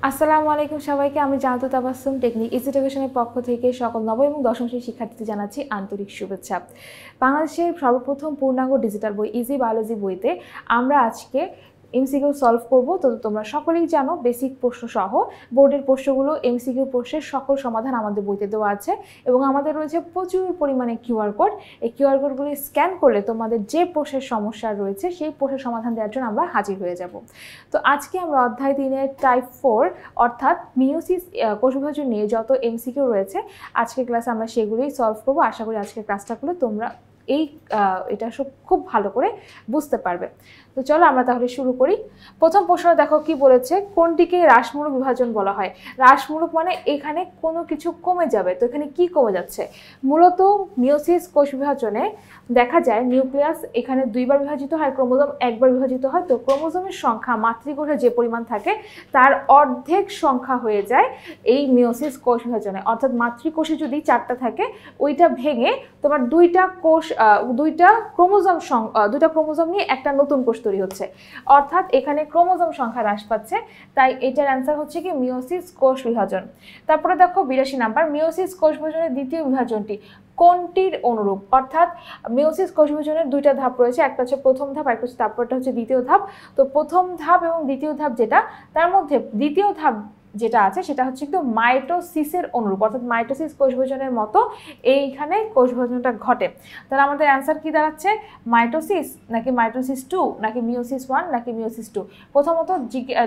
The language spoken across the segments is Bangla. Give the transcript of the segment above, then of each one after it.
আসসালামু আলাইকুম সবাইকে। আমি জানাতু তাবাসসুম টেকনিক এডুকেশনের পক্ষ থেকে সকল নবম এবং দশম শ্রেণীর শিক্ষার্থীদের জানাচ্ছি আন্তরিক শুভেচ্ছা। বাংলাদেশের সর্বপ্রথম পূর্ণাঙ্গ ডিজিটাল বই ইজি বায়োলজি বইতে আমরা আজকে এমসিকিউ সলভ করব। তো তোমরা সকলেই জানো বেসিক প্রশ্ন সহ বোর্ডের প্রশ্নগুলো এমসিকিউ প্রশ্নের সকল সমাধান আমাদের বইতে দেওয়া আছে এবং আমাদের রয়েছে প্রচুর পরিমাণে কিউআর কোড। এই কিউআর কোডগুলি স্ক্যান করলে তোমাদের যে প্রশ্নের সমস্যা রয়েছে সেই প্রশ্নের সমাধান দেওয়ার জন্য আমরা হাজির হয়ে যাব। তো আজকে আমরা অধ্যায় 3-এর টাইপ 4 অর্থাৎ মিওসিস কোষ বিভাজন নিয়ে যত এমসিকিউ রয়েছে আজকের ক্লাসে আমরা সেগুলোই সলভ করব। আশা করি আজকের ক্লাসটা করলে তোমরা এটা সব খুব ভালো করে বুঝতে পারবে। তো চলো আমরা তাহলে শুরু করি। প্রথম প্রশ্ন দেখো কি বলেছে, কোনটিকে হ্রাসমূলক বিভাজন বলা হয়? হ্রাসমূলক মানে এখানে কোনো কিছু কমে যাবে। তো এখানে কি কমে যাচ্ছে? মূলত মিওসিস কোষ বিভাজনে দেখা যায় নিউক্লিয়াস এখানে দুইবার বিভাজিত হয়, ক্রোমোজোম একবার বিভাজিত হয়। তো ক্রোমোজোমের সংখ্যা মাতৃকোষে যে পরিমাণ থাকে তার অর্ধেক সংখ্যা হয়ে যায় এই মিওসিস কোষ বিভাজনে। অর্থাৎ মাতৃকোষে যদি 4টা থাকে ওইটা ভেঙে তোমার দুইটা ক্রোমোজোম নিয়ে একটা নতুন কোষ তৈরি হচ্ছে। অর্থাৎ এখানে ক্রোমোজোম সংখ্যা হ্রাস পাচ্ছে। তাই এটার অ্যান্সার হচ্ছে কি মিওসিস কোষ বিভাজন। তারপরে দেখো 82 নাম্বার, মিওসিস কোষ বিভাজনের দ্বিতীয় বিভাজনটি কোনটির অনুরূপ? অর্থাৎ মিওসিস কোষ বিভাজনের দুইটা ধাপ রয়েছে, একটা হচ্ছে প্রথম ধাপ আর একটা হচ্ছে তারপরটা হচ্ছে দ্বিতীয় ধাপ। তো প্রথম ধাপ এবং দ্বিতীয় ধাপ যেটা, তার মধ্যে দ্বিতীয় ধাপ যেটা আছে সেটা হচ্ছে কিন্তু মাইটোসিসের অনুরূপ। অর্থাৎ মাইটোসিস কোষ বিভাজনের মতো এইখানে কোষ বিভাজনটা ঘটে। তাহলে আমাদের অ্যান্সার কি দাঁড়াচ্ছে? মাইটোসিস নাকি মাইটোসিস 2 নাকি মিওসিস 1 নাকি মিওসিস 2? প্রথমত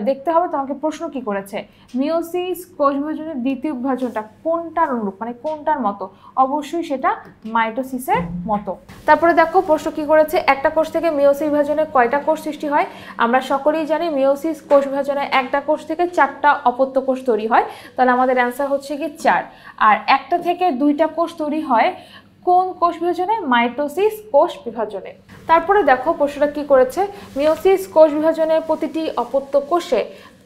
দেখতে হবে তোমাকে প্রশ্ন কি করেছে। মিওসিস কোষ বিভাজনের দ্বিতীয় বিভাজনটা কোনটার অনুরূপ, মানে কোনটার মতো? অবশ্যই সেটা মাইটোসিসের মতো। তারপরে দেখো প্রশ্ন কি করেছে, একটা কোষ থেকে মিওসিস বিভাজনে কয়টা কোষ সৃষ্টি হয়? আমরা সকলেই জানি মিওসিস কোষ বিভাজনে একটা কোষ থেকে 4টা অপত্য কোষ তৈরি হয়। তাহলে আমাদের অ্যান্সার হচ্ছে কি 4। আর একটা থেকে 2টা কোষ তৈরি হয় কোন কোষ বিভাজনে? মাইটোসিস কোষ বিভাজনে। তারপরে দেখো প্রশ্নটা কি করেছে, মিওসিস কোষ বিভাজনের প্রতিটি অপত্য কোষে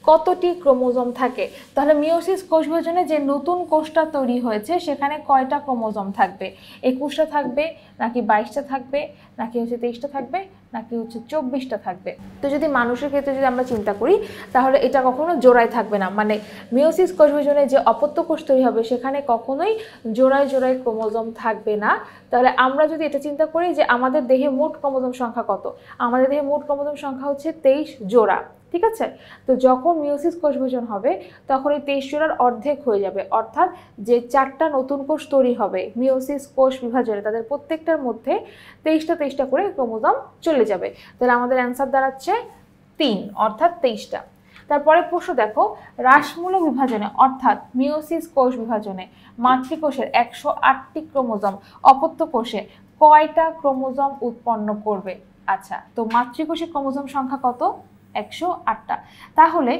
কতটি ক্রোমোজোম থাকে? তাহলে মিওসিস কোষ বিভাজনে যে নতুন কোষটা তৈরি হয়েছে সেখানে কয়টা ক্রোমোজোম থাকবে? 21টা থাকবে নাকি 22টা থাকবে নাকি হচ্ছে 23টা থাকবে নাকি হচ্ছে 24টা থাকবে? তো যদি মানুষের ক্ষেত্রে যদি আমরা চিন্তা করি তাহলে এটা কখনো জোড়ায় থাকবে না। মানে মিওসিস কোষ বিভাজনে যে অপত্য কোষ তৈরি হবে সেখানে কখনোই জোড়ায় জোড়ায় ক্রোমোজোম থাকবে না। তাহলে আমরা যদি এটা চিন্তা করি যে আমাদের দেহে মোট ক্রোমোজোম সংখ্যা কত? আমাদের দেহে মোট ক্রোমোজোম সংখ্যা হচ্ছে 23 জোড়া, ঠিক আছে? তো যখন মিওসিস কোষ বিভাজন হবে তখন এই 23 জোড়ার অর্ধেক হয়ে যাবে। অর্থাৎ যে 4টা নতুন কোষ তৈরি হবে মিওসিস কোষ বিভাজনে তাদের প্রত্যেকটার মধ্যে 23টা করে ক্রোমোজোম চলে যাবে। তাহলে আমাদের অ্যান্সার দাঁড়াচ্ছে 3, অর্থাৎ 23টা। তারপরে প্রশ্ন দেখো, হ্রাসমূলক বিভাজনে অর্থাৎ মিওসিস কোষ বিভাজনে মাতৃকোষের 108টি ক্রোমোজোম অপত্য কোষে কয়টা ক্রোমোজোম উৎপন্ন করবে? আচ্ছা, তো মাতৃকোষের ক্রোমোজোম সংখ্যা কত? 108টা। তাহলে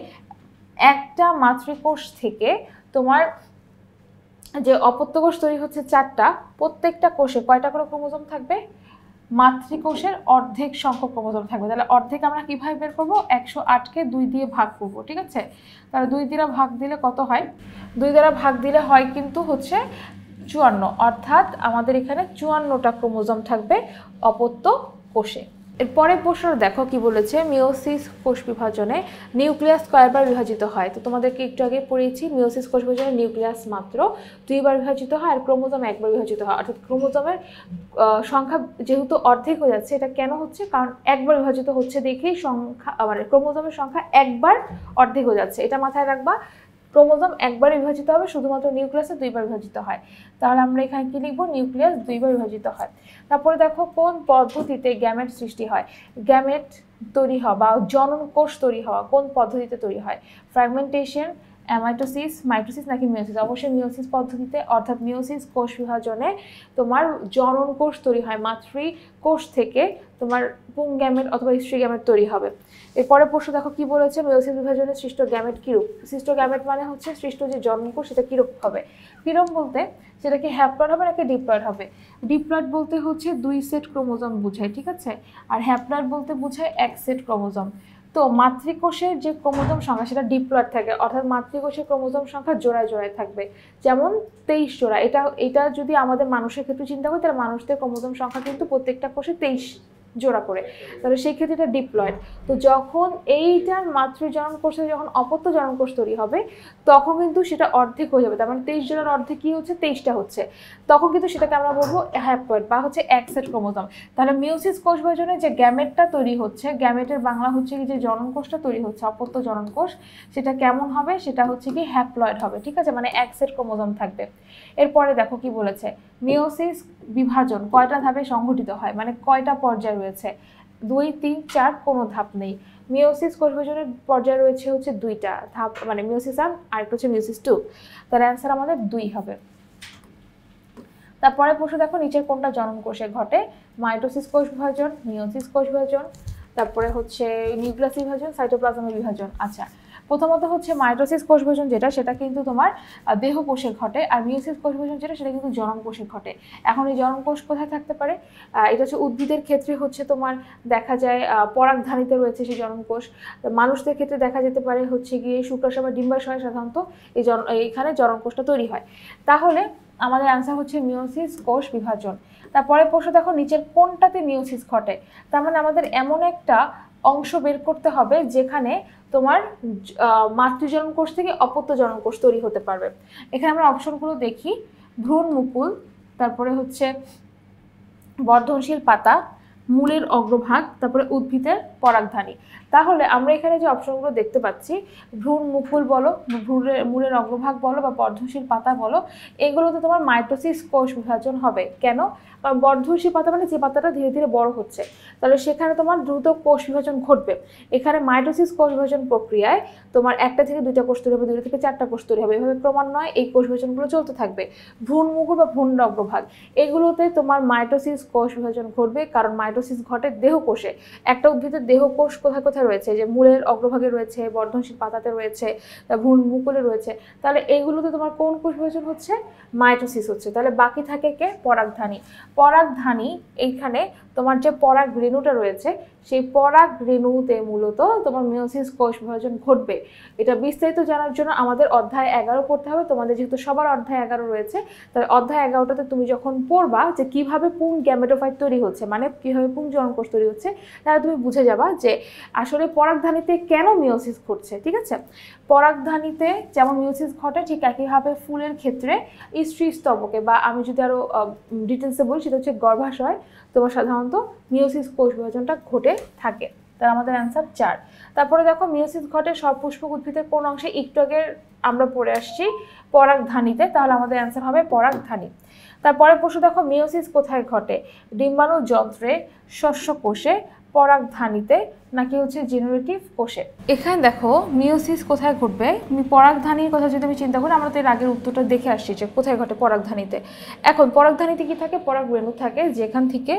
একটা মাতৃকোষ থেকে তোমার যে অপত্য কোষ তৈরি হচ্ছে 4টা, প্রত্যেকটা কোষে কয়টা করে ক্রোমোজোম থাকবে? মাতৃকোষের অর্ধেক সংখ্যক ক্রোমোজোম থাকবে। তাহলে অর্ধেক আমরা কিভাবে বের করবো? 108কে 2 দিয়ে ভাগ করবো, ঠিক আছে? তাহলে 2 দ্বারা ভাগ দিলে কত হয়? 2 দ্বারা ভাগ দিলে হয় কিন্তু হচ্ছে 54, অর্থাৎ আমাদের এখানে 54টা ক্রোমোজোম থাকবে অপত্য কোষে। এরপরে প্রশ্ন দেখো কি বলেছে, মিওসিস কোষ বিভাজনে নিউক্লিয়াস কয়বার বিভাজিত হয়? তো তোমাদেরকে একটু আগে পড়িয়েছি মিওসিস কোষ বিভাজনে নিউক্লিয়াস মাত্র 2বার বিভাজিত হয় আর ক্রোমোজোম একবার বিভাজিত হয়। অর্থাৎ ক্রোমোজোমের সংখ্যা যেহেতু অর্ধেক হয়ে যাচ্ছে, এটা কেন হচ্ছে? কারণ একবার বিভাজিত হচ্ছে দেখেই সংখ্যা মানে ক্রোমোজোমের সংখ্যা একবার অর্ধেক হয়ে যাচ্ছে। এটা মাথায় রাখবা, ক্রোমোজোম একবার বিভাজিত হবে, শুধুমাত্র নিউক্লিয়াসে 2বার বিভাজিত হয়। তাহলে আমরা এখানে কি লিখবো? নিউক্লিয়াস 2বার বিভাজিত হয়। তারপরে দেখো কোন পদ্ধতিতে গ্যামেট সৃষ্টি হয়? গ্যামেট তৈরি হওয়া বা জনন কোষ তৈরি হওয়া কোন পদ্ধতিতে তৈরি হয়? ফ্র্যাগমেন্টেশন, অ্যামাইটোসিস, মাইটোসিস নাকি মিওসিস? অবশ্যই মিওসিস পদ্ধতিতে। অর্থাৎ মিওসিস কোষ বিভাজনে তোমার জনন কোষ তৈরি হয়, মাতৃকোষ থেকে তোমার পুং গ্যামেট অথবা স্ত্রী গ্যামেট তৈরি হবে। এরপরে প্রশ্ন দেখো কি বলেছে, মিওসিস বিভাজনে সৃষ্ট গ্যামেট কিরূপ? সৃষ্ট গ্যামেট মানে হচ্ছে সৃষ্ট যে জনন কোষ সেটা কিরূপ হবে? কিরূপ বলতে সেটা কি হ্যাপ্লয়েড হবে নাকি ডিপ্লয়েড হবে? ডিপ্লয়েড বলতে হচ্ছে 2 সেট ক্রোমোজোম বোঝায়, ঠিক আছে? আর হ্যাপ্লয়েড বলতে বোঝায় 1 সেট ক্রোমোজোম। তো মাতৃকোষের যে ক্রোমোজোম সংখ্যা সেটা ডিপ্লয়েড থাকে, অর্থাৎ মাতৃকোষের ক্রোমোজোম সংখ্যা জোড়ায় জোড়ায় থাকবে। যেমন 23 জোড়া। এটা যদি আমাদের মানুষের ক্ষেত্রে চিন্তা করি তাহলে মানুষদের ক্রোমোজোম সংখ্যা কিন্তু প্রত্যেকটা কোষে 23 জোড়া করে, তাহলে সেই ক্ষেত্রে এটা ডিপ্লয়েড। তো যখন এইটার মাতৃজনন কোষ থেকে যখন অপত্য জনন কোষ তৈরি হবে তখন কিন্তু সেটা অর্ধেক হয়ে যাবে, তার মানে 23 জোড়ার অর্ধেক কি হচ্ছে, 23টা হচ্ছে, তখন কিন্তু সেটাকে আমরা বলবো হ্যাপ্লয়েড বা হচ্ছে এক সেট ক্রোমোজোম। তাহলে মিওসিস কোষ বিভাজনে যে গ্যামেটটা তৈরি হচ্ছে, গ্যামেটের বাংলা হচ্ছে কি যে জনন কোষটা তৈরি হচ্ছে, অপত্য জনন কোষ, সেটা কেমন হবে, সেটা হচ্ছে কি হ্যাপ্লয়েড হবে, ঠিক আছে, মানে এক সেট ক্রোমোজোম থাকবে। এরপরে দেখো কি বলেছে, মিওসিস বিভাজন কয়টা ধাপে সংঘটিত হয়, মানে কয়টা পর্যায় রয়েছে, 2, 3, 4, কোনো ধাপ নেই। মিওসিস কোষ বিভাজনের পর্যায় রয়েছে হচ্ছে 2টা ধাপ, মানে মিওসিস 1 আর একটা হচ্ছে মিওসিস 2। তার অ্যান্সার আমাদের 2 হবে। তারপরে প্রশ্ন দেখো, নিচের কোনটা জনন কোষে ঘটে, মাইটোসিস কোষ বিভাজন, মিওসিস কোষ বিভাজন, তারপরে হচ্ছে নিউক্লিয়াস বিভাজন, সাইটোপ্লাজমের বিভাজন। আচ্ছা, প্রথমত হচ্ছে মাইটোসিস কোষ বিভাজন যেটা, সেটা কিন্তু তোমার দেহ কোষে ঘটে, আর মিওসিস কোষ বিভাজন যেটা, সেটা কিন্তু জনন কোষে ঘটে। এখন এই জনন কোষ কোথায় থাকতে পারে, এটা হচ্ছে উদ্ভিদের ক্ষেত্রে হচ্ছে তোমার দেখা যায় পরাগধানীতে রয়েছে সেই জনন কোষ, মানুষদের ক্ষেত্রে দেখা যেতে পারে হচ্ছে গিয়ে শুক্রাশয় বা ডিম্বাশয়ে সাধারণত এইখানে জনন কোষটা তৈরি হয়। তাহলে আমাদের অ্যান্সার হচ্ছে মিওসিস কোষ বিভাজন। তারপরে প্রশ্ন দেখো, নিচের কোনটাতে মিওসিস ঘটে, তার মানে আমাদের এমন একটা অংশ বের করতে হবে যেখানে তোমার মাতৃজনন কোষ থেকে অপত্য জনন কোষ তৈরি হতে পারবে। এখানে আমরা অপশনগুলো দেখি, ভ্রূণ মুকুল, তারপরে হচ্ছে বর্ধনশীল পাতা, মূলের অগ্রভাগ, তারপরে উদ্ভিদের পরাগধানী। তাহলে আমরা এখানে যে অপশনগুলো দেখতে পাচ্ছি, ভ্রূণ মুকুল বলো, মূলের অগ্রভাগ বলো বা বর্ধনশীল পাতা বলো, এগুলোতে তোমার মাইটোসিস কোষ বিভাজন হবে। কেন? কারণ বর্ধনশীল পাতা মানে যে পাতাটা ধীরে ধীরে বড় হচ্ছে, তাহলে সেখানে তোমার দ্রুত কোষ বিভাজন ঘটবে। এখানে মাইটোসিস কোষ বিভাজন প্রক্রিয়ায় তোমার 1টা থেকে 2টা কোষ তৈরি হবে, 2টা থেকে 4টা কোষ তৈরি হবে, এভাবে ক্রমান্বয়ে এই কোষ বিভাজনগুলো চলতে থাকবে। ভ্রূণ মুকুল বা ভ্রূণের অগ্রভাগ, এগুলোতে তোমার মাইটোসিস কোষ বিভাজন ঘটবে, কারণ মাইটোসিস ঘটে দেহ কোষে। একটা উদ্ভিদের দেহ কোষ কোথায় কোথায় রয়েছে, যে মূলের অগ্রভাগে রয়েছে, বর্ধনশীল পাতাতে রয়েছে, ভ্রূণ মুকুলে রয়েছে, তাহলে এইগুলোতে তোমার কোন কোষ বিভাজন হচ্ছে, মাইটোসিস হচ্ছে। তাহলে বাকি থাকে কে, পরাগধানী। পরাগধানী এইখানে তোমার যে পরাগ রেণুটা রয়েছে, সেই পরাগ রেণুতে মূলত তোমার মিওসিস কোষ বিভাজন ঘটবে। এটা বিস্তারিত জানার জন্য আমাদের অধ্যায় 11 পড়তে হবে, তোমাদের যেহেতু সবার অধ্যায় 11 রয়েছে, তাহলে অধ্যায় 11টাতে তুমি যখন পড়বা যে কিভাবে পুং গ্যামেটোফাইট তৈরি হচ্ছে, মানে কিভাবে পুং জনন কোষ তৈরি হচ্ছে, তাহলে তুমি বুঝে যাবা যে আসলে পরাগধানীতে কেন মিওসিস ঘটছে। ঠিক আছে, পরাগধানীতে যেমন মিওসিস ঘটে, ঠিক একইভাবে ফুলের ক্ষেত্রে স্ত্রী স্তবকে, বা আমি যদি আরো ডিটেলসে বলি, সেটা হচ্ছে গর্ভাশয়, তোমার সাধারণত মিওসিস কোষ বিভাজনটা ঘটে থাকে। তার আমাদের অ্যান্সার 4। তারপরে দেখো, মিওসিস ঘটে সপুষ্পক উদ্ভিদের কোন অংশে, একটু আগে আমরা পড়ে আসছি পরাগধানীতে, তাহলে আমাদের অ্যান্সার হবে পরাগধানী। তারপরে প্রশ্ন দেখো, মিওসিস কোথায় ঘটে, ডিম্বাণু যন্ত্রে, শস্য কোষে, পরাগধানীতে, নাকি হচ্ছে জেনারেটিভ কোষে। এখানে দেখো মিওসিস কোথায় ঘটবে, পরাগধানীর কথা যদি আমি চিন্তা করি, আমরা তো এর আগের উত্তরটা দেখে আসছি যে কোথায় ঘটে, পরাগধানীতে। এখন পরাগধানীতে কি থাকে, পরাগ রেণু থাকে, যেখান থেকে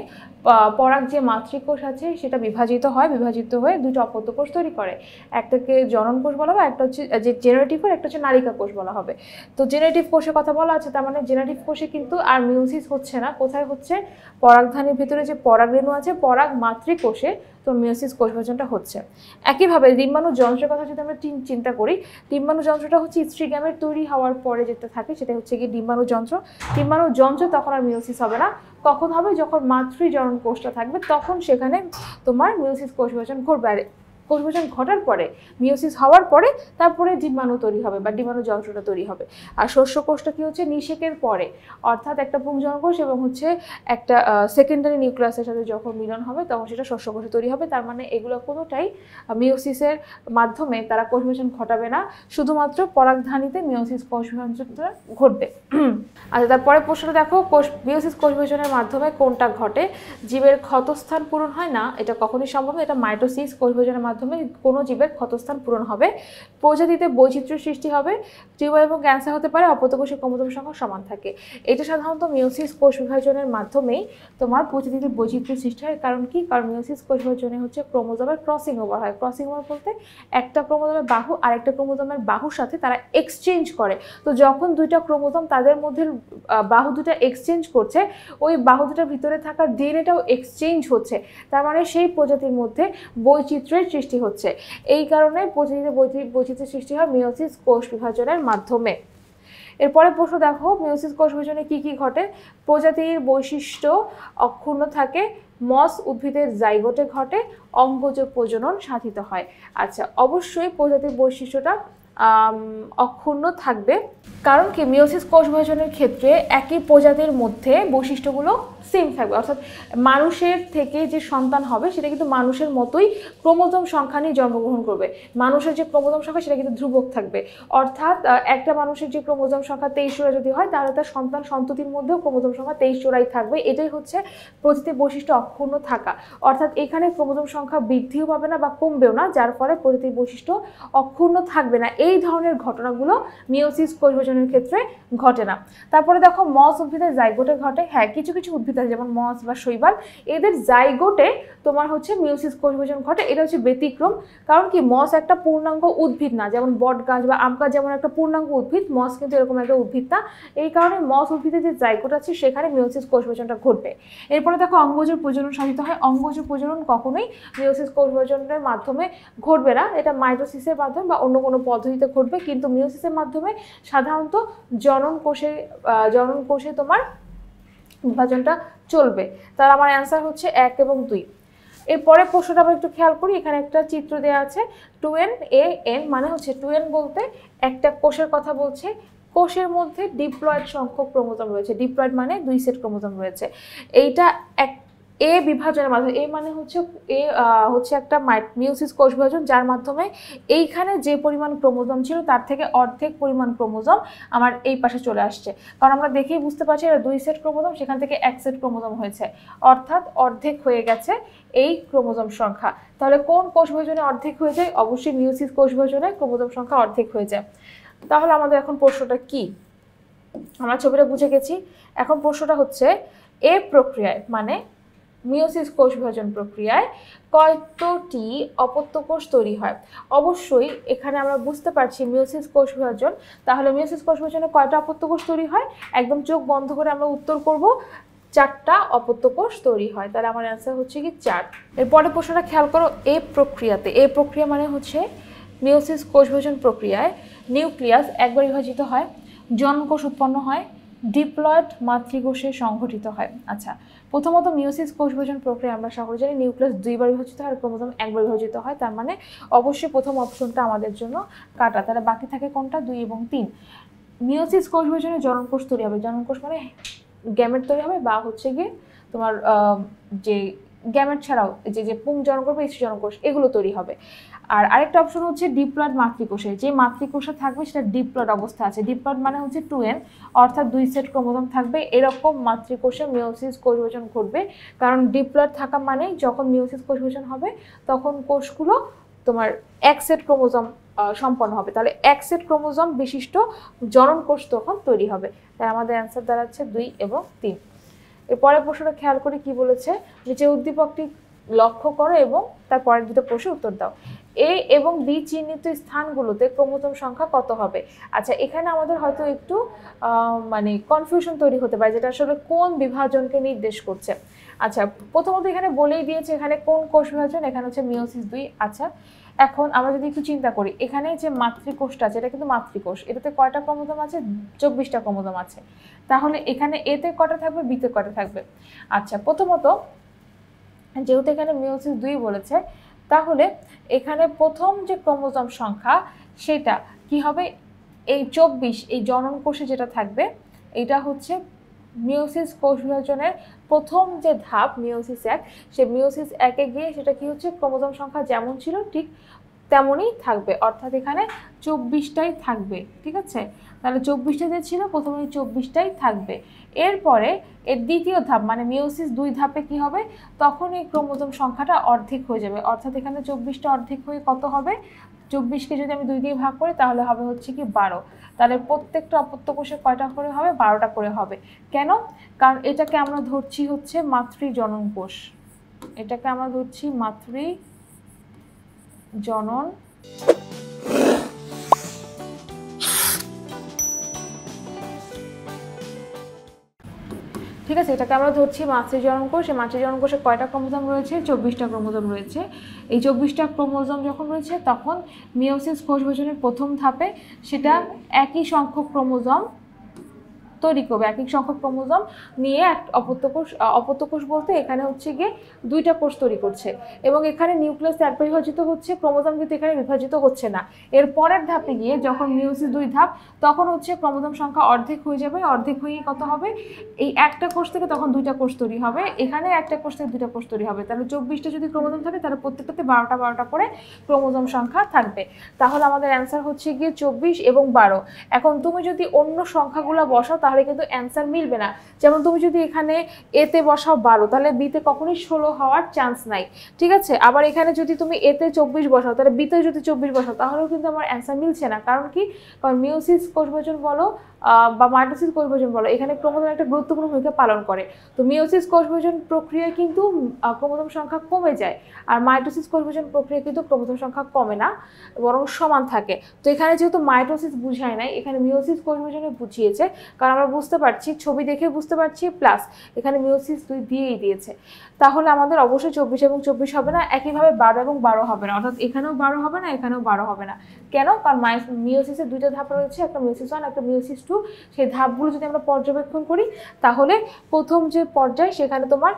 পরাগ যে মাতৃকোষ আছে সেটা বিভাজিত হয়, বিভাজিত হয়ে 2টা অপত্য কোষ তৈরি করে, একটাকে জনন কোষ বলা হবে, একটা হচ্ছে যে জেনারেটিভ কোষ, একটা হচ্ছে নালিকা কোষ বলা হবে। তো জেনারেটিভ কোষের কথা বলা আছে, তার মানে জেনারেটিভ কোষে কিন্তু আর মিওসিস হচ্ছে না, কোথায় হচ্ছে, পরাগধানীর ভিতরে যে পরাগ রেণু আছে, পরাগ মাতৃকোষে তো মিওসিস কোষ বিভাজনটা হচ্ছে। একইভাবে ডিম্বাণু যন্ত্রের কথা যদি আমরা চিন্তা করি, ডিম্বাণু যন্ত্রটা হচ্ছে স্ত্রী গ্যামেট তৈরি হওয়ার পরে যেটা থাকে, সেটা হচ্ছে কি ডিম্বাণু যন্ত্র। ডিম্বাণু যন্ত্র তখন আর মিওসিস হবে না, কখন হবে, যখন মাতৃজনন কোষটা থাকবে, তখন সেখানে তোমার মিওসিস কোষ বিভাজন ঘটবে। আর কোষ বিভাজন ঘটার পরে, মিওসিস হওয়ার পরে তারপরে ডিম্বাণু তৈরি হবে বা ডিম্বাণু যন্ত্রটা তৈরি হবে। আর শস্য কোষটা কি হচ্ছে, নিষেকের পরে, অর্থাৎ একটা পুংজনন কোষ এবং হচ্ছে একটা সেকেন্ডারি নিউক্লিয়াসের সাথে যখন মিলন হবে তখন সেটা শস্য কোষে তৈরি হবে। তার মানে এগুলো কোনোটাই মিওসিসের মাধ্যমে তারা কোষ বিভাজন ঘটাবে না, শুধুমাত্র পরাগধানীতে মিওসিস কোষ বিভাজনটা ঘটবে। আচ্ছা, তারপরে প্রশ্নটা দেখো, মিওসিস কোষ বিভাজনের মাধ্যমে কোনটা ঘটে, জীবের ক্ষতস্থান পূরণ হয় না, এটা কখনোই সম্ভব না, এটা মাইটোসিস কোষ বিভাজনের মাধ্যমে কোনো জীবের ক্ষতস্থান পূরণ হবে। প্রজাতিতে বৈচিত্র্য সৃষ্টি হবে, টিউমার এবং ক্যান্সার হতে পারে, অপত্যকোষের ক্রোমোজোম সংখ্যা সমান থাকে। এটা সাধারণত মিওসিস কোষ বিভাজনের মাধ্যমেই তোমার প্রজাতিতে বৈচিত্র্য সৃষ্টি হয়। কারণ কি, কারণ মিওসিস কোষ বিভাজনে হচ্ছে ক্রোমোজোমের ক্রসিং ওভার হয়। ক্রসিং ওভার বলতে একটা ক্রোমোজোমের বাহু আরেকটা ক্রোমোজোমের বাহুর সাথে তারা এক্সচেঞ্জ করে। তো যখন 2টা ক্রোমোজোম তাদের মধ্যে বাহু 2টা এক্সচেঞ্জ করছে, ওই বাহু 2টার ভিতরে থাকা ডিএনএটাও এক্সচেঞ্জ হচ্ছে, তার মানে সেই প্রজাতির মধ্যে বৈচিত্র্যের সৃষ্টি হচ্ছে। এই কারণে প্রজাতিতে বৈচিত্র্যের সৃষ্টি হয় মিওসিস কোষ বিভাজনের মাধ্যমে। এরপরে প্রশ্ন দেখো, মিওসিস কোষ বিভাজনে কি কি ঘটে, প্রজাতির বৈশিষ্ট্য অক্ষুণ্ণ থাকে, মস উদ্ভিদের জাইগোটে ঘটে, অঙ্গজ প্রজনন সাধিত হয়। আচ্ছা, অবশ্যই প্রজাতির বৈশিষ্ট্যটা অক্ষুণ্ণ থাকবে, কারণ কি মিওসিস কোষ বিভাজনের ক্ষেত্রে একই প্রজাতির মধ্যে বৈশিষ্ট্যগুলো সেম থাকবে, অর্থাৎ মানুষের থেকে যে সন্তান হবে সেটা কিন্তু মানুষের মতোই ক্রোমোজোম সংখ্যা নিয়ে জন্মগ্রহণ করবে। মানুষের যে ক্রোমোজোম সংখ্যা সেটা কিন্তু ধ্রুবক থাকবে, অর্থাৎ একটা মানুষের যে ক্রোমোজোম সংখ্যা 23 জোড়া যদি হয়, তাহলে তার সন্তান সন্ততির মধ্যেও ক্রোমোজোম সংখ্যা 23 জোড়াই থাকবে। এটাই হচ্ছে প্রজাতির বৈশিষ্ট্য অক্ষুণ্ণ থাকা, অর্থাৎ এখানে ক্রোমোজোম সংখ্যা বৃদ্ধিও পাবে না বা কমবেও না, যার ফলে প্রজাতির বৈশিষ্ট্য অক্ষুণ্ণ থাকবে না। এই ধরনের ঘটনাগুলো মিওসিস কোষ বিভাজনের ক্ষেত্রে ঘটে না। তারপরে দেখো মস উদ্ভিদের জাইগোটে ঘটে। হ্যাঁ, কিছু কিছু উদ্ভিদ আছে যেমন মস বা শৈবাল, এদের জাইগোটে তোমার হচ্ছে মিওসিস কোষ বিভাজন ঘটে। এটা হচ্ছে ব্যতিক্রম, কারণ কি মস একটা পূর্ণাঙ্গ উদ্ভিদ না, যেমন বট গাছ বা আম গাছ যেমন একটা পূর্ণাঙ্গ উদ্ভিদ, মস কিন্তু এরকম একটা উদ্ভিদ না। এই কারণে মস উদ্ভিদের যে জাইগোট আছে সেখানে মিওসিস কোষ বিভাজনটা ঘটবে। এরপরে দেখো অঙ্গজ প্রজনন সাধিত হয়। অঙ্গজ প্রজনন কখনোই মিওসিস কোষ বিভাজনের মাধ্যমে ঘটবে না, এটা মাইটোসিসের মাধ্যমে বা অন্য কোনো পদ্ধতিতে ঘটবে, কিন্তু মিওসিসের মাধ্যমে সাধারণত জনন কোষে তোমার বিভাজনটা চলবে। তার আমার অ্যান্সার হচ্ছে 1 এবং 2। এরপরে প্রশ্নটা আমরা একটু খেয়াল করি, এখানে একটা চিত্র দেওয়া আছে 2n মানে হচ্ছে 2n বলতে একটা কোষের কথা বলছে, কোষের মধ্যে ডিপ্লয়েড সংখ্যক ক্রোমোজোম রয়েছে। ডিপ্লয়েড মানে 2 সেট ক্রোমোজোম রয়েছে। এইটা এক এ বিভাজনের মাধ্যমে, এ মানে হচ্ছে একটা মিওসিস কোষ বিভাজন, যার মাধ্যমে এইখানে যে পরিমাণ ক্রোমোজোম ছিল তার থেকে অর্ধেক পরিমাণ ক্রোমোজোম আমার এই পাশে চলে আসছে, কারণ আমরা দেখেই বুঝতে পারছি এটা 2 সেট ক্রোমোজোম, সেখান থেকে 1 সেট ক্রোমোজোম হয়েছে, অর্থাৎ অর্ধেক হয়ে গেছে এই ক্রোমোজোম সংখ্যা। তাহলে কোন কোষ বিভাজনে অর্ধেক হয়ে যায়? অবশ্যই মিওসিস কোষ বিভাজনে ক্রোমোজোম সংখ্যা অর্ধেক হয়ে যায়। তাহলে আমাদের এখন প্রশ্নটা কি? আমরা ছবিটা বুঝে গেছি। এখন প্রশ্নটা হচ্ছে এ প্রক্রিয়ায় মানে মিওসিস কোষ বিভাজন প্রক্রিয়ায় কয়টি অপত্য কোষ তৈরি হয়? অবশ্যই এখানে আমরা বুঝতে পারছি মিওসিস কোষ বিভাজন, তাহলে মিওসিস কোষ বিভাজনে কয়টা অপত্য কোষ তৈরি হয়? একদম চোখ বন্ধ করে আমরা উত্তর করব, 4টা অপত্য কোষ তৈরি হয়। তাহলে আমার অ্যান্সার হচ্ছে কি 4। এরপরে প্রশ্নটা খেয়াল করো, এ প্রক্রিয়া মানে হচ্ছে মিওসিস কোষ বিভাজন প্রক্রিয়ায় নিউক্লিয়াস একবার বিভাজিত হয়, জননকোষ উৎপন্ন হয়, ডিপ্লয়েড মাতৃকোষে সংঘটিত হয়। আচ্ছা, প্রথমত মিওসিস কোষ বিভাজন প্রক্রিয়া আমরা সকলে জানি নিউক্লিয়াস 2বার বিভাজিত হয় আর ক্রোমোজোম 1বার বিভাজিত হয়, তার মানে অবশ্যই প্রথম অপশনটা আমাদের জন্য কাটা। তাহলে বাকি থাকে কোনটা? 2 এবং 3। মিওসিস কোষ বিভাজনে জননকোষ তৈরি হবে। জননকোষ মানে গ্যামেট তৈরি হবে, বা হচ্ছে গিয়ে তোমার যে গ্যামেট ছাড়াও যে পুংজননকোষ বা স্ত্রীজননকোষ এগুলো তৈরি হবে। আর আরেকটা অপশন হচ্ছে ডিপ্লয়েড মাতৃকোষে, যে মাতৃকোষে থাকবে সেটা ডিপ্লয়েড অবস্থা আছে। ডিপ্লয়েড মানে হচ্ছে 2n, অর্থাৎ 2 সেট ক্রোমোজোম থাকবে, এরকম মাতৃকোষে মিওসিস কোষ বিভাজন ঘটবে। কারণ ডিপ্লয়েড থাকা মানে যখন মিওসিস কোষ বিভাজন হবে তখন কোষগুলো তোমার 1 সেট ক্রোমোজোম সম্পন্ন হবে, তাহলে 1 সেট ক্রোমোজোম বিশিষ্ট জনন কোষ তখন তৈরি হবে। তাই আমাদের অ্যান্সার দাঁড়াচ্ছে 2 এবং 3। এরপরের প্রশ্নটা খেয়াল করে কি বলেছে, নিচে উদ্দীপকটি লক্ষ্য করো এবং তার পরের দুটো প্রশ্নের উত্তর দাও। এ এবং বি চিহ্নিত স্থানগুলোতে ক্রোমোজোম সংখ্যা কত হবে? আচ্ছা, এখানে আমাদের হয়তো একটু মানে কনফিউশন তৈরি হতে পারে, যেটা আসলে কোন বিভাজনকে নির্দেশ করছে। আচ্ছা, প্রথমত এখানে বলেই দিয়েছে এখানে কোন কোষ বিভাজন, এখানে হচ্ছে মিওসিস 2। আচ্ছা, এখন আমরা যদি একটু চিন্তা করি, এখানে যে মাতৃকোষটা আছে এটা কিন্তু মাতৃকোষ, এটাতে কয়টা ক্রোমোজোম আছে? 24টা ক্রোমোজোম আছে। তাহলে এখানে এতে কয়টা থাকবে, বিতে কয়টা থাকবে? আচ্ছা, প্রথমত যেহেতু এখানে মিওসিস 2 বলেছে, তাহলে এখানে প্রথম যে ক্রোমোজোম সংখ্যা সেটা কি হবে? এই 24 এই জনন কোষে যেটা থাকবে এটা হচ্ছে মিওসিস কোষ বিভাজনের প্রথম যে ধাপ মিওসিস 1, সে মিওসিস 1-এ গিয়ে সেটা কি হচ্ছে ক্রোমোজোম সংখ্যা যেমন ছিল ঠিক তেমনই থাকবে, অর্থাৎ এখানে 24টাই থাকবে। ঠিক আছে, তাহলে 24টা যে ছিল প্রথমে 24টাই থাকবে। এরপরে এর দ্বিতীয় ধাপ মানে মিওসিস 2 ধাপে কি হবে? তখন এই ক্রোমোজোম সংখ্যাটা অর্ধেক হয়ে যাবে, অর্থাৎ এখানে 24টা অর্ধেক হয়ে কত হবে? 24কে যদি আমি 2 দিয়ে ভাগ করি তাহলে হবে হচ্ছে কি 12। তাহলে প্রত্যেকটা অপত্য কোষে কয়টা করে হবে? 12টা করে হবে। কেন? কারণ এটাকে আমরা ধরছি হচ্ছে মাতৃজনন কোষ, এটাকে আমরা ধরছি মাতৃজনন ঠিক আছে, এটাকে আমরা ধরছি মাতৃজনন কোষ। এই মাতৃজনন কোষে কয়টা ক্রোমোজোম রয়েছে? 24টা ক্রোমোজোম রয়েছে। এই 24টা ক্রোমোজোম যখন রয়েছে তখন মিওসিস কোষ বিভাজনের প্রথম ধাপে সেটা একই সংখ্যক ক্রোমোজোম তৈরি করবে, একই সংখ্যক ক্রোমোজোম নিয়ে অপত্য কোষ বলতে এখানে হচ্ছে গিয়ে দুইটা কোষ তৈরি করছে এবং এখানে নিউক্লিয়াস একবার বিভাজিত হচ্ছে, ক্রোমোজোম কিন্তু এখানে বিভাজিত হচ্ছে না। এর পরের ধাপে গিয়ে যখন মিওসিস 2 ধাপ, তখন হচ্ছে ক্রোমোজোম সংখ্যা অর্ধেক হয়ে যাবে, অর্ধেক হয়ে কত হবে, এই একটা কোষ থেকে তখন দুইটা কোষ তৈরি হবে, এখানে একটা কোষ থেকে দুইটা কোষ তৈরি হবে। তাহলে 24টা যদি ক্রোমোজোম থাকে তাহলে প্রত্যেকটাতে 12টা করে ক্রোমোজোম সংখ্যা থাকবে। তাহলে আমাদের অ্যান্সার হচ্ছে গিয়ে 24 এবং 12। এখন তুমি যদি অন্য সংখ্যাগুলো বসাও তাহলে কিন্তু অ্যান্সার মিলবে না। যেমন তুমি যদি এখানে এতে বসাও 12, তাহলে বিতে কখনোই 16 হওয়ার চান্স নাই, ঠিক আছে। আবার এখানে যদি তুমি এতে 24 বসাও, তাহলে বিতে যদি 24 বসাও, তাহলেও কিন্তু আমার অ্যান্সার মিলছে না। কারণ কি, কারণ মিওসিস কোষ বিভাজন বলো বা মাইটোসিস কোষ বিভাজন বলো, এখানে ক্রোমোজোম একটা গুরুত্বপূর্ণ ভূমিকা পালন করে। তো মিওসিস কোষ বিভাজন প্রক্রিয়ায় কিন্তু ক্রোমোজোম সংখ্যা কমে যায়, আর মাইটোসিস কোষ বিভাজন প্রক্রিয়া কিন্তু ক্রোমোজোম সংখ্যা কমে না, বরং সমান থাকে। তো এখানে যেহেতু মাইটোসিস বুঝায় নাই, এখানে মিওসিস কোষ বিভাজনে বুঝিয়েছে, কারণ আমরা বুঝতে পারছি, ছবি দেখে বুঝতে পারছি, প্লাস এখানে মিওসিস 2 দিয়েই দিয়েছে। তাহলে আমাদের অবশ্যই 24 এবং 24 হবে না, একইভাবে 12 এবং 12 হবে না, অর্থাৎ এখানেও 12 হবে না, এখানেও 12 হবে না। কেন? কারণ মিওসিসের দুইটা ধাপ রয়েছে, একটা মিওসিস 1 একটা মিওসিস 2। সেই ধাপগুলো যদি আমরা পর্যবেক্ষণ করি, তাহলে প্রথম যে পর্যায় সেখানে তোমার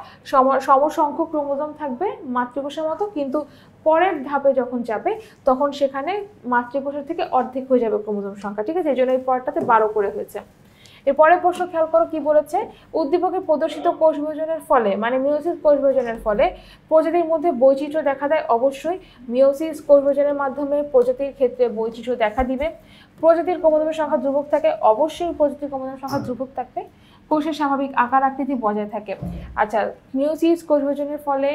সমসংখ্যক ক্রোমোজোম থাকবে মাতৃকোষের মতো, কিন্তু পরের ধাপে যখন যাবে তখন সেখানে মাতৃকোষের থেকে অর্ধেক হয়ে যাবে ক্রোমোজোম সংখ্যা, ঠিক আছে। এই জন্য এই পরটাতে 12 করে হয়েছে। এরপরে প্রশ্ন খেয়াল করো কি বলেছে, উদ্দীপকে প্রদর্শিত কোষ বিভাজনের ফলে, মানে মিওসিস কোষ বিভাজনের ফলে প্রজাতির মধ্যে বৈচিত্র্য দেখা দেয়। অবশ্যই মিওসিস কোষ বিভাজনের মাধ্যমে প্রজাতির ক্ষেত্রে বৈচিত্র্য দেখা দিবে। প্রজাতির ক্রোমোজোমের সংখ্যা ধ্রুবক থাকে, অবশ্যই প্রজাতির ক্রোমোজোমের সংখ্যা ধ্রুবক থাকবে। কোষের স্বাভাবিক আকার আকৃতি বজায় থাকে। আচ্ছা, মিওসিস কোষ বিভাজনের ফলে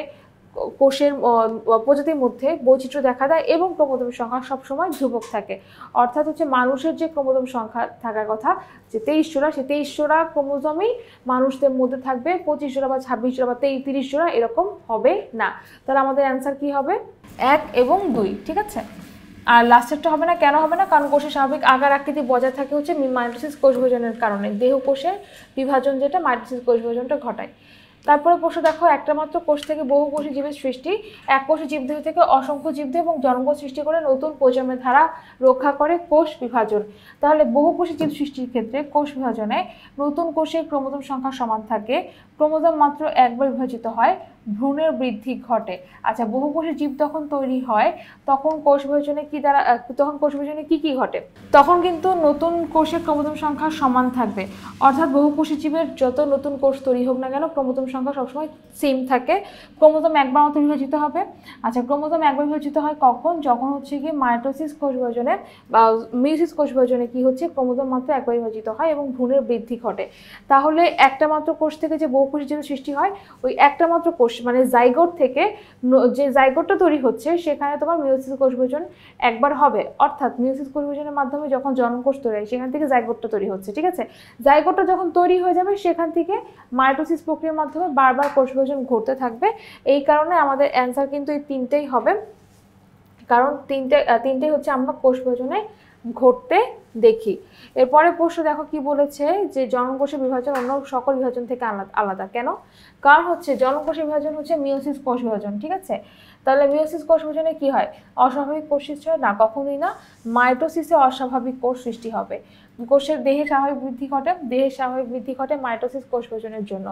কোষের প্রজাতির মধ্যে বৈচিত্র্য দেখা দেয় এবং ক্রোমোজোমের সংখ্যা সবসময় ধ্রুবক থাকে। অর্থাৎ হচ্ছে মানুষের যে ক্রোমোজোম সংখ্যা থাকার কথা যে 23 জোড়া, সেই 23 জোড়া ক্রোমোজোমই মানুষদের মধ্যে থাকবে, 25 জোড়া বা 26 জোড়া বা 30 জোড়া এরকম হবে না। তাহলে আমাদের অ্যান্সার কি হবে? 1 এবং 2, ঠিক আছে। আর লাস্টেরটা হবে না, কেন হবে না? কারণ কোষের স্বাভাবিক আকার আকৃতি বজায় থাকে হচ্ছে মাইটোসিস কোষ বিভাজনের কারণে। দেহ কোষের বিভাজন যেটা মাইটোসিস কোষ বিভাজনটা ঘটায়। তারপরে প্রশ্ন দেখো, একটা মাত্র কোষ থেকে বহু কোষী জীবের সৃষ্টি। এক কোষী জীবদেহ থেকে অসংখ্য জীবদেহ এবং জনক সৃষ্টি করে নতুন প্রজন্মের ধারা রক্ষা করে কোষ বিভাজন। তাহলে বহু কোষী জীব সৃষ্টির ক্ষেত্রে কোষ বিভাজনে নতুন কোষের ক্রোমোজোম সংখ্যা সমান থাকে, ক্রোমোজোম মাত্র একবার বিভাজিত হয়, ভ্রূণের বৃদ্ধি ঘটে। আচ্ছা, বহু কোষী জীব যখন তৈরি হয় তখন কোষ বিভাজনে কি ঘটে? তখন কিন্তু নতুন কোষের ক্রোমোজোম সংখ্যা সমান থাকবে, অর্থাৎ বহু কোষী জীবের যত নতুন কোষ তৈরি হোক না কেন ক্রোমোজোম সংখ্যা সবসময় সেম থাকে। ক্রোমোজোম একবার মাত্র বিভাজিত হবে। আচ্ছা, ক্রোমোজোম একবার বিভাজিত হয় কখন? যখন হচ্ছে কি মাইটোসিস কোষ বিভাজনে বা মিওসিস কোষ বিভাজনে কি হচ্ছে, ক্রোমোজোম মাত্র একবার বিভাজিত হয় এবং ভ্রূণের বৃদ্ধি ঘটে। তাহলে একটা মাত্র কোষ থেকে যে বহু কোষী জীবের সৃষ্টি হয়, ওই একটা মাত্র কোষ মানে জাইগোট থেকে যে জাইগোটটা তৈরি হচ্ছে সেখানে তোমার মিওসিস কোষ বিভাজন একবার হবে। অর্থাৎ মিওসিস কোষ বিভাজনের মাধ্যমে যখন জননকোষ তৈরি হয় সেখান থেকে জাইগোটটা তৈরি হচ্ছে, ঠিক আছে। জাইগোটটা যখন তৈরি হয়ে যাবে সেখান থেকে মাইটোসিস প্রক্রিয়ার মাধ্যমে বারবার কোষ বিভাজন ঘটতে থাকবে। এই কারণে আমাদের অ্যান্সার কিন্তু এই তিনটেই হবে, কারণ তিনটেই হচ্ছে আমরা কোষ বিভাজনে ঘটতে দেখি। এরপরে প্রশ্ন দেখো কি বলেছে, যে জননকোষের বিভাজন অন্য সকল বিভাজন থেকে আলাদা। কেন? কারণ হচ্ছে জননকোষের বিভাজন হচ্ছে মিওসিস কোষ বিভাজন, ঠিক আছে। তাহলে মিওসিস কোষ বিভাজনে কি হয়? অস্বাভাবিক কোষ সৃষ্টি হয় না, কখনোই না। মাইটোসিসে অস্বাভাবিক কোষ সৃষ্টি হবে। কোষের দেহে স্বাভাবিক বৃদ্ধি ঘটে মাইটোসিস কোষ বিভাজনের জন্য।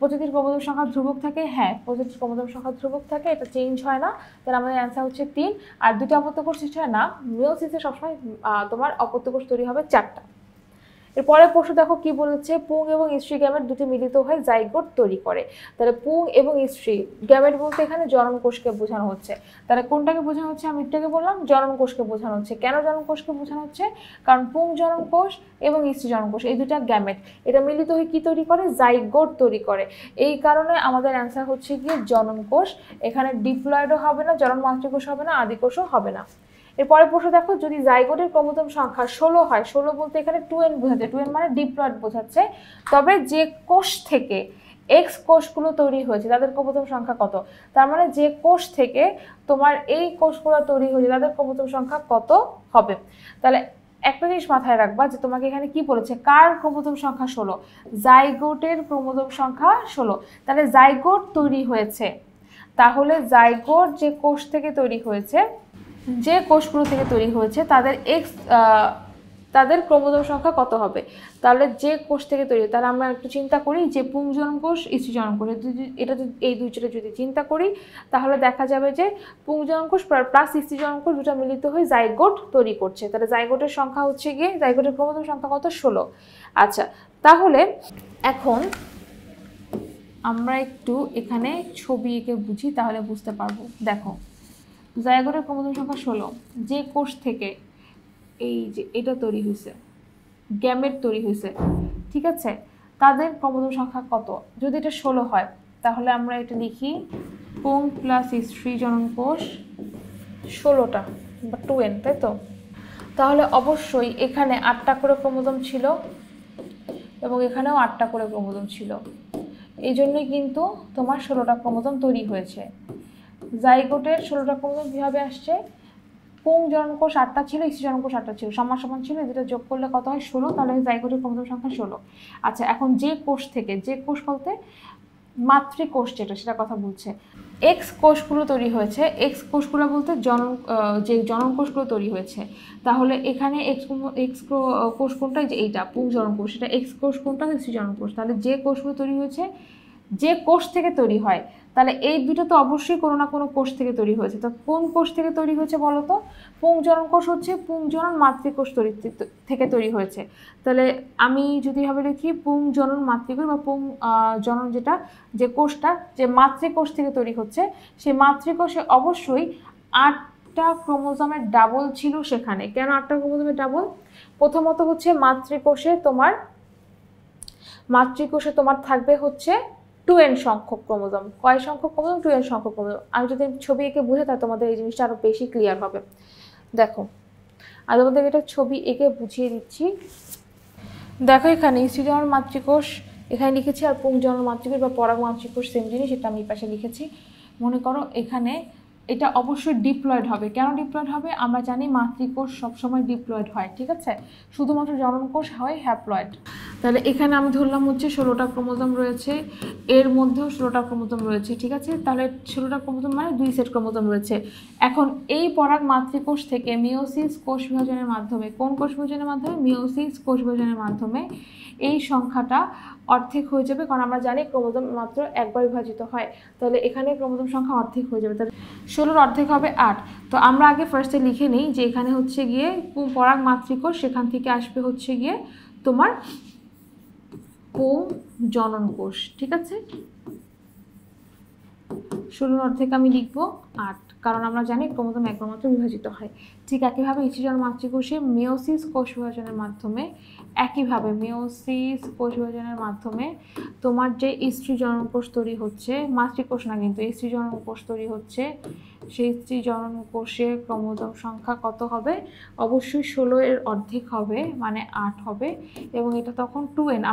প্রজাতির ক্রোমোজোম সংখ্যা ধ্রুবক থাকে, হ্যাঁ প্রজাতির ক্রোমোজোম সংখ্যা ধ্রুবক থাকে, এটা চেঞ্জ হয় না। তাহলে আমাদের অ্যান্সার হচ্ছে 3। আর দুটো অপত্য কোষ সৃষ্টি হয় না, মিওসিসে সবসময় তোমার অপত্য কোষ তৈরি হবে 4টা। এরপরে প্রশ্ন দেখো কি বলেছে, পুং এবং স্ত্রী গ্যামেট দুটি মিলিত হয়ে জাইগোট তৈরি করে। তাহলে পুং এবং স্ত্রী গ্যামেট বলতে এখানে জনন কোষকে বোঝানো হচ্ছে। তাহলে কোনটাকে বোঝানো হচ্ছে? আমি একটাকে বললাম, জনন কোষকে বোঝানো হচ্ছে। কেন জনন কোষকে বোঝানো হচ্ছে? কারণ পুং জনন কোষ এবং স্ত্রী জনন কোষ এই দুটা গ্যামেট, এটা মিলিত হয়ে কি তৈরি করে? জাইগোট তৈরি করে। এই কারণে আমাদের অ্যান্সার হচ্ছে গিয়ে জনন কোষ। এখানে ডিপ্লয়েডও হবে না, জনন মাতৃকোষ হবে না, আদিকোষও হবে না। এরপরে প্রশ্ন দেখো, যদি জাইগোটের ক্রোমোজোম সংখ্যা 16 হয়, 16 বলতে এখানে 2n বোঝাচ্ছে, 2n মানে ডিপ্লয়েড বোঝাচ্ছে, তবে যে কোষ থেকে এক্স কোষগুলো তৈরি হয়েছে তাদের ক্রোমোজোম সংখ্যা কত? তার মানে যে কোষ থেকে তোমার এই কোষগুলো তৈরি হয়েছে তাদের ক্রোমোজোম সংখ্যা কত হবে? তাহলে একটা জিনিস মাথায় রাখবা যে তোমাকে এখানে কি বলেছে, কার ক্রোমোজোম সংখ্যা 16? জাইগোটের ক্রোমোজোম সংখ্যা 16। তাহলে জাইগোট তৈরি হয়েছে, তাহলে জাইগোট যে কোষ থেকে তৈরি হয়েছে, যে কোষগুলো থেকে তৈরি হয়েছে তাদের ক্রোমোজোম সংখ্যা কত হবে। তাহলে যে কোষ থেকে তৈরি, তাহলে আমরা একটু চিন্তা করি যে পুংজনন কোষ, স্ত্রীজনন কোষ, এটা এই দুইটা যদি চিন্তা করি তাহলে দেখা যাবে যে পুংজনন কোষ প্লাস স্ত্রীজনন কোষ দুটো মিলিত হয়ে জাইগোট তৈরি করছে। তাহলে জাইগোটের সংখ্যা হচ্ছে গিয়ে, জাইগোটের ক্রোমোজোম সংখ্যা কত, 16। আচ্ছা, তাহলে এখন আমরা একটু এখানে ছবি এঁকে বুঝি, তাহলে বুঝতে পারবো। দেখো, জাইগোটের ক্রোমোজোম সংখ্যা 16, যে কোষ থেকে এই যে এটা তৈরি হয়েছে, গ্যামেট তৈরি হয়েছে, ঠিক আছে, তাদের ক্রোমোজোম সংখ্যা কত। যদি এটা 16 হয় তাহলে আমরা এটা লিখি পুং প্লাস স্ত্রী জনন কোষ 16টা বা 2n, তাই তো। তাহলে অবশ্যই এখানে 8টা করে ক্রোমোজোম ছিল এবং এখানেও 8টা করে ক্রোমোজোম ছিল, এই জন্যই কিন্তু তোমার 16টা ক্রোমোজোম তৈরি হয়েছে। জাইগোটের 16টা ক্রোমোজোম কীভাবে আসছে, পুং জনন কোষ 8টা ছিল, স্ত্রী জনন কোষ 8টা ছিল, সমান সমান ছিল, যেটা যোগ করলে কত হয়, 16। তাহলে জাইগোটের ক্রোমোজোম সংখ্যা 16। আচ্ছা, এখন যে কোষ থেকে, যে কোষ বলতে মাতৃকোষ যেটা, সেটা কথা বলছে, এক্স কোষগুলো তৈরি হয়েছে, এক্স কোষগুলো বলতে যে জনন কোষগুলো তৈরি হয়েছে। তাহলে এখানে এক্স কোষ কোনটা, যে এইটা পুং জনন কোষ, সেটা এক্স কোষ কোনটা, স্ত্রী জনন কোষ। তাহলে যে কোষগুলো তৈরি হয়েছে, যে কোষ থেকে তৈরি হয়, তাহলে এই দুটো তো অবশ্যই কোনো না কোনো কোষ থেকে তৈরি হয়েছে। তো কোন কোষ থেকে তৈরি হয়েছে বলো তো, পুংজনন কোষ হচ্ছে পুংজনন মাতৃকোষ থেকে তৈরি হয়েছে। তাহলে আমি যদি ভাবে লিখি পুংজনন মাতৃকোষ বা পুং জনন, যেটা যে কোষটা যে মাতৃকোষ থেকে তৈরি হচ্ছে, সেই মাতৃকোষে অবশ্যই 8টা ক্রোমোজোমের ডাবল ছিল সেখানে। কেন 8টা ক্রোমোজোমের ডাবল? প্রথমত হচ্ছে মাতৃকোষে তোমার থাকবে হচ্ছে 2n সংখ্যক ক্রোমোজোম। কয় সংখ্যক ক্রোমোজোম? 2n সংখ্যক ক্রোমোজোম। আমি যদি ছবি এঁকে বুঝে, তাহলে তোমাদের এই জিনিসটা আরও বেশি ক্লিয়ার হবে। দেখো, আর তোমাদের এটা ছবি এঁকে বুঝিয়ে দিচ্ছি। দেখো, এখানে স্ত্রীজনন মাতৃকোষ এখানে লিখেছি, আর পুংজনন মাতৃকোষ বা পরাগ মাতৃকোষ সেম জিনিস, এটা আমি এই পাশে লিখেছি। মনে করো এখানে এটা অবশ্যই ডিপ্লয়েড হবে। কেন ডিপ্লয়েড হবে? আমরা জানি মাতৃকোষ সবসময় ডিপ্লয়েড হয়, ঠিক আছে, শুধুমাত্র জনন কোষ হয় হ্যাপ্লয়েড। তাহলে এখানে আমি ধরলাম হচ্ছে 16টা ক্রোমোজোম রয়েছে, এর মধ্যেও 16টা ক্রোমোজোম রয়েছে, ঠিক আছে। তাহলে 16টা ক্রোমোজোম মানে 2 সেট ক্রোমোজোম রয়েছে। এখন এই পরাগ মাতৃকোষ থেকে মিওসিস কোষ বিভাজনের মাধ্যমে, কোন কোষ বিভাজনের মাধ্যমে? মিওসিস কোষ বিভাজনের মাধ্যমে এই সংখ্যাটা অর্ধেক হয়ে যাবে, কারণ আমরা জানি ক্রোমোজোম মাত্র একবার বিভাজিত হয়। তাহলে এখানে ক্রোমোজোম সংখ্যা অর্ধেক হয়ে যাবে। তাহলে 16 অর্ধেক হবে 8। তো আমরা আগে ফার্স্টে লিখে নিই যে এখানে হচ্ছে গিয়ে পরাগ মাতৃকোষ, সেখান থেকে আসবে হচ্ছে গিয়ে তোমার পুং জনন কোষ, ঠিক আছে। 16 অর্ধেক আমি লিখবো 8, কারণ আমরা জানি ক্রোমোজোম একবার মাত্র বিভাজিত হয়। ঠিক একইভাবে স্ত্রীজনন মাতৃকোষে মিওসিস কোষ বিভাজনের মাধ্যমে, একইভাবে মিওসিস কোষ বিভাজনের মাধ্যমে তোমার যে স্ত্রী জনন কোষ তৈরি হচ্ছে, মাতৃকোষ না কিন্তু স্ত্রী জনন কোষ তৈরি হচ্ছে, সেই স্ত্রী জনন কোষে ক্রোমোজোম সংখ্যা কত হবে? অবশ্যই 16 এর অর্ধেক হবে, মানে 8 হবে, এবং এটা তখন 2n।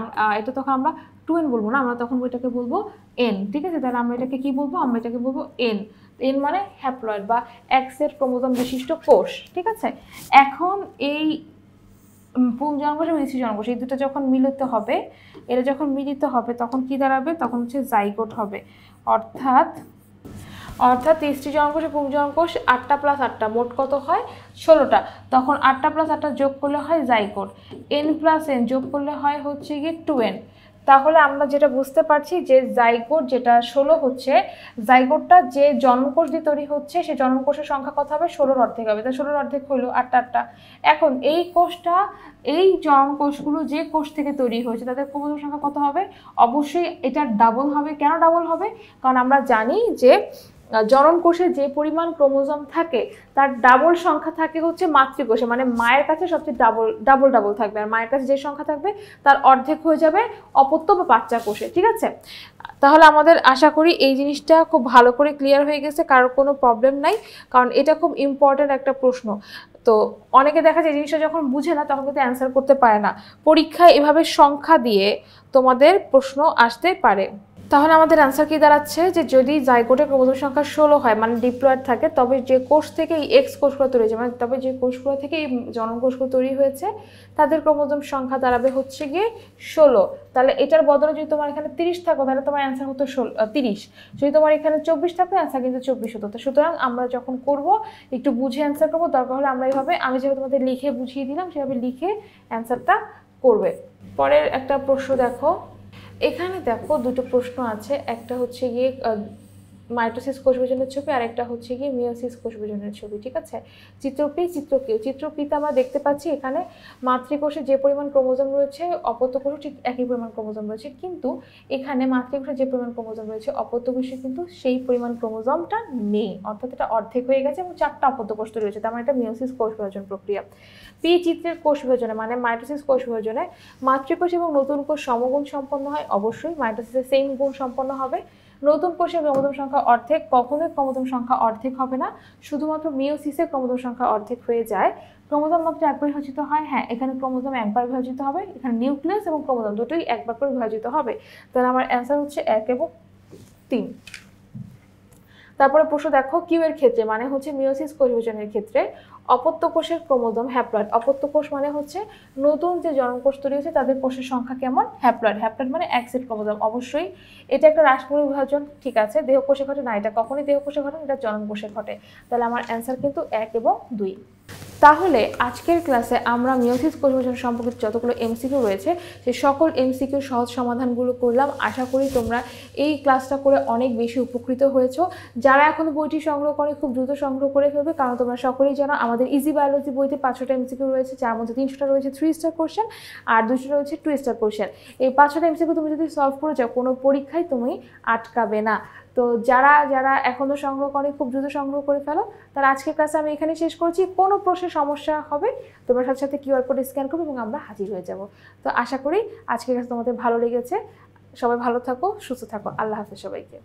এটা তখন আমরা 2n বলবো না, আমরা তখন এটাকে বলবো n, ঠিক আছে। তাহলে আমরা এটাকে কি বলবো? আমরা এটাকে বলবো n। n মানে হ্যাপ্লয়েড বা এক সেট ক্রোমোজোম বিশিষ্ট কোষ, ঠিক আছে। এখন এই পুংজনন কোষ এবং স্ত্রীজনন কোষ, এই দুটো যখন মিলিত হবে, এটা যখন মিলিত হবে তখন কি দাঁড়াবে? তখন হচ্ছে জাইগোট হবে। অর্থাৎ স্ত্রীজনন কোষ এবং পুংজনন কোষ 8টা প্লাস 8টা, মোট কত হয়? 16টা। তখন 8টা প্লাস 8টা যোগ করলে হয় জাইগোট, n প্লাস n যোগ করলে হয় হচ্ছে গিয়ে 2n। তাহলে আমরা যেটা বুঝতে পারছি যে জাইগোট যেটা 16 হচ্ছে, জাইগোটটা যে জন্মকোষ দিয়ে তৈরি হচ্ছে, সেই জন্মকোষের সংখ্যা কত হবে? 16 অর্ধেক হবে। তাই 16 অর্ধেক হলো 8টা। এখন এই কোষটা, এই জন্মকোষগুলো যে কোষ থেকে তৈরি হয়েছে, তাদের ক্রোমোজোম সংখ্যা কত হবে? অবশ্যই এটা ডাবল হবে। কেন ডাবল হবে? কারণ আমরা জানি যে জনন কোষে যে পরিমাণ ক্রোমোজোম থাকে তার ডাবল সংখ্যা থাকে হচ্ছে মাতৃকোষে, মানে মায়ের কাছে সবচেয়ে ডাবল থাকবে, আর মায়ের কাছে যে সংখ্যা থাকবে তার অর্ধেক হয়ে যাবে অপত্য বা বাচ্চা কোষে, ঠিক আছে। তাহলে আমাদের আশা করি এই জিনিসটা খুব ভালো করে ক্লিয়ার হয়ে গেছে, কারোর কোনো প্রবলেম নাই, কারণ এটা খুব ইম্পর্ট্যান্ট একটা প্রশ্ন। তো অনেকে দেখা যায় জিনিসটা যখন বুঝে না তখন কিন্তু অ্যান্সার করতে পারে না। পরীক্ষায় এভাবে সংখ্যা দিয়ে তোমাদের প্রশ্ন আসতে পারে। তাহলে আমাদের অ্যান্সার কি দাঁড়াচ্ছে যে যদি জাইগোটের ক্রোমোজোম সংখ্যা 16 হয় মানে ডিপ্লয়েড থাকে, তবে যে কোষ থেকে এই এক্স কোষগুলো তৈরি হয়েছে, মানে তবে যে কোষগুলো থেকে এই জনন কোষগুলো তৈরি হয়েছে তাদের ক্রোমোজোম সংখ্যা দাঁড়াবে হচ্ছে গিয়ে 16। তাহলে এটার বদলে যদি তোমার এখানে 30 থাকো তাহলে তোমার অ্যান্সার হতো 30। যদি তোমার এখানে 24 থাকতো অ্যান্সার কিন্তু 24 হতো। তো সুতরাং আমরা যখন করব একটু বুঝে অ্যান্সার করবো, দরকার হলে আমরা এইভাবে আমি যেভাবে তোমাদের লিখে বুঝিয়ে দিলাম সেভাবে লিখে অ্যান্সারটা করবে। পরের একটা প্রশ্ন দেখো, এখানে দেখো দুটো প্রশ্ন আছে, একটা হচ্ছে গিয়ে মাইটোসিস কোষ বিভাজনের ছবি আর একটা হচ্ছে গিয়ে মিওসিস কোষ বিভাজনের ছবি। ঠিক আছে, চিত্রপি চিত্রকিউ। চিত্রপিতে আমরা দেখতে পাচ্ছি এখানে মাতৃকোষে যে পরিমাণ ক্রোমোজোম রয়েছে অপত্যকোষে ঠিক একই পরিমাণ ক্রোমোজোম রয়েছে, কিন্তু এখানে মাতৃকোষে যে পরিমাণ ক্রোমোজোম রয়েছে অপত্যকোষে কিন্তু সেই পরিমাণ ক্রোমোজোমটা নেই, অর্থাৎ এটা অর্ধেক হয়ে গেছে এবং 4টা অপত্যকোষ তৈরি হয়েছে। তার মানে এটা মিওসিস কোষ বিভাজন প্রক্রিয়া। পি চিত্রের কোষ বিভাজনে মানে মাইটোসিস কোষ বিভাজনে মাতৃকোষ এবং নতুন কোষ সমগুণ সম্পন্ন হয়, অবশ্যই মাইটোসিসে সেম গুণ সম্পন্ন হবে। নতুন কোষের ক্রোমোজোম সংখ্যা অর্ধেক, কখনোই ক্রোমোজোম সংখ্যা অর্ধেক হবে না, শুধুমাত্র মিওসিসে ক্রোমোজোম সংখ্যা অর্ধেক হয়ে যায়। ক্রোমোজোম মাত্র একবার বিভাজিত হয়, হ্যাঁ এখানে ক্রোমোজোম একবার বিভাজিত হবে, এখানে নিউক্লিয়াস এবং ক্রোমোজোম দুটোই একবার করে বিভাজিত হবে। তাহলে আমার অ্যান্সার হচ্ছে 1 এবং 3। তারপরে প্রশ্ন দেখো, কিউ এর ক্ষেত্রে মানে হচ্ছে মিওসিস কোষ বিভাজনের ক্ষেত্রে অপত্য কোষের ক্রোমোজোম হ্যাপ্লয়েড। অপত্য কোষ মানে হচ্ছে নতুন যে জনন কোষ তৈরি হয়েছে তাদের কোষের সংখ্যা কেমন, হ্যাপ্লয়েড। হ্যাপ্লয়েড মানে এক সেট ক্রোমোজোম, অবশ্যই এটা একটা রাসমূল বিভাজন। ঠিক আছে, দেহকোষে ঘটে না, এটা কখনোই দেহকোষে ঘটে না, এটা জনন কোষে ঘটে। তাহলে আমার অ্যান্সার কিন্তু 1 এবং 2। তাহলে আজকের ক্লাসে আমরা মিওসিস কোষ বিভাজন সম্পর্কিত যতগুলো এমসিকিউ রয়েছে সেই সকল এমসিকিউ সহজ সমাধানগুলো করলাম। আশা করি তোমরা এই ক্লাসটা করে অনেক বেশি উপকৃত হয়েছো। যারা এখন বইটি সংগ্রহ করে খুব দ্রুত সংগ্রহ করে ফেলবে, কারণ তোমরা সকলেই জানো আমাদের ইজি বায়োলজি বইতে 500টা এমসিকিউ রয়েছে, যার মধ্যে 300টা রয়েছে 3 স্টার কোশ্চেন আর 200টা রয়েছে 2 স্টার কোশ্চেন। এই 500টা এমসিকিউ তুমি যদি সলভ করে যাও কোনো পরীক্ষায় তুমি আটকাবে না। তো যারা যারা এখনও সংগ্রহ করে খুব দ্রুত সংগ্রহ করে ফেলো। তার আজকের ক্লাসে আমি এখানে শেষ করছি। কোনো প্রশ্নের সমস্যা হবে তোমার সাথে সাথে কিউআর কোড স্ক্যান করবে এবং আমরা হাজির হয়ে যাব। তো আশা করি আজকের ক্লাস তোমাদের ভালো লেগেছে। সবাই ভালো থাকো, সুস্থ থাকো। আল্লাহ হাফেজ সবাইকে।